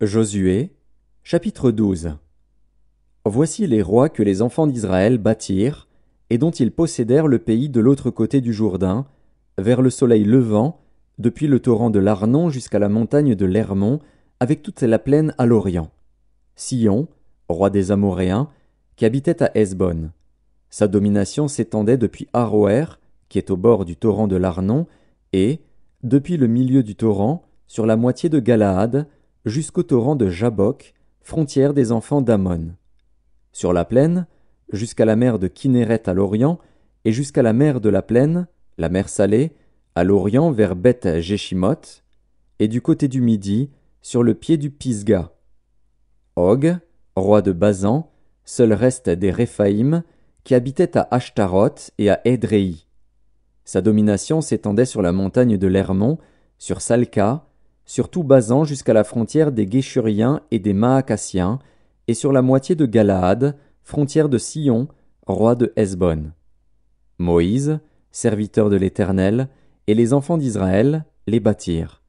Josué, chapitre 12. Voici les rois que les enfants d'Israël bâtirent, et dont ils possédèrent le pays de l'autre côté du Jourdain, vers le soleil levant, depuis le torrent de l'Arnon jusqu'à la montagne de l'Hermon, avec toute la plaine à l'orient. Sion, roi des Amoréens, qui habitait à Hesbon. Sa domination s'étendait depuis Aroër, qui est au bord du torrent de l'Arnon, et, depuis le milieu du torrent, sur la moitié de Galaad, jusqu'au torrent de Jabbok, frontière des enfants d'Ammon. Sur la plaine, jusqu'à la mer de Kinneret à l'orient, et jusqu'à la mer de la plaine, la mer Salée, à l'orient vers Beth-Jéchimoth, et du côté du midi, sur le pied du Pisga. Og, roi de Basan, seul reste des Réphaïm, qui habitait à Ashtaroth et à Édréi. Sa domination s'étendait sur la montagne de l'Hermon, sur Salca, sur tout Basan jusqu'à la frontière des Guéshuriens et des Maacassiens, et sur la moitié de Galaad, frontière de Sion, roi de Hesbon. Moïse, serviteur de l'Éternel, et les enfants d'Israël les bâtirent.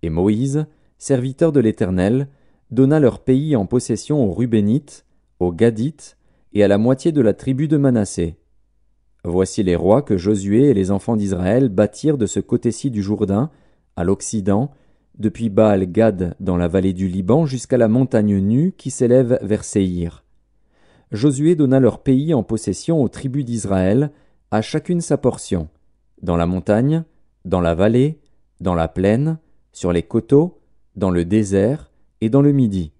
Et Moïse, serviteur de l'Éternel, donna leur pays en possession aux Rubénites, aux Gadites, et à la moitié de la tribu de Manassé. Voici les rois que Josué et les enfants d'Israël bâtirent de ce côté-ci du Jourdain, à l'Occident, depuis Baal-Gad dans la vallée du Liban jusqu'à la montagne nue qui s'élève vers Séhir. Josué donna leur pays en possession aux tribus d'Israël, à chacune sa portion, dans la montagne, dans la vallée, dans la plaine, sur les coteaux, dans le désert et dans le midi.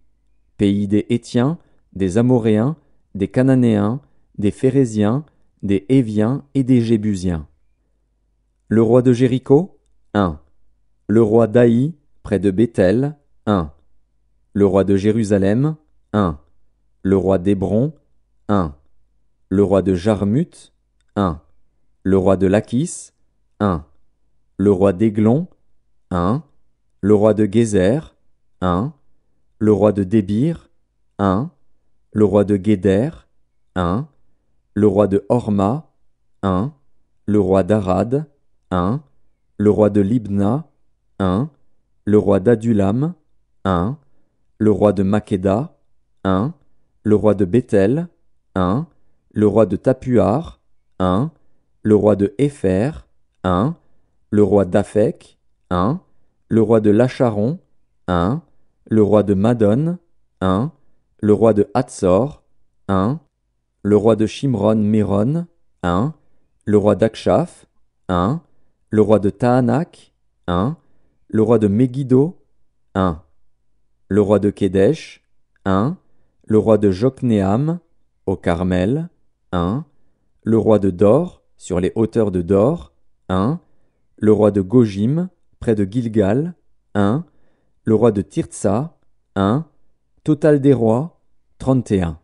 Pays des Hétiens, des Amoréens, des Cananéens, des Phéréziens, des Héviens et des Jébusiens. Le roi de Jéricho, 1. Le roi d'Aï, près de Béthel, 1. Le roi de Jérusalem, 1. Le roi d'Hébron, 1. Le roi de Jarmuth, 1. Le roi de Lachis, 1. Le roi d'Églon, 1. Le roi de Gézer, 1. Le roi de Débir, 1. Le roi de Guéder, 1. Le roi de Horma, 1. Le roi d'Arad, 1. Le roi de Libna, 1. Le roi d'Adulam, 1. Le roi de Makeda, 1. Le roi de Béthel, 1. Le roi de Tapuar, 1. Le roi de Épher, 1. Le roi d'Aphek, 1. Le roi de Lacharon, 1. Le roi de Madon, 1. Le roi de Hatzor, 1. Le roi de Shimron-Méron, 1. Le roi d'Akshaph, 1. Le roi de Tahanak, 1. Le roi de Megiddo, 1. Le roi de Kédesh, 1. Le roi de Joknéam, au Carmel, 1. Le roi de Dor, sur les hauteurs de Dor, 1. Le roi de Gojim, près de Gilgal, 1. Le roi de Tirtsa, 1. Total des rois, 31.